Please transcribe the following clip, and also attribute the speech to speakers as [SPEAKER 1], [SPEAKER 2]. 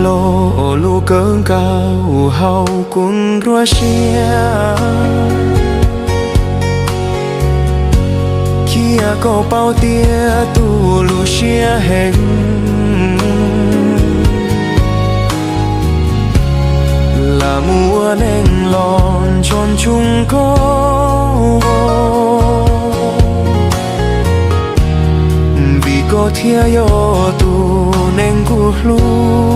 [SPEAKER 1] lộ lu cơn cao hầu cùng rua xia kia có bao tia tu lu xia hẹn là mùa nên lon tròn chung có vì có thia yo tu nên cu lu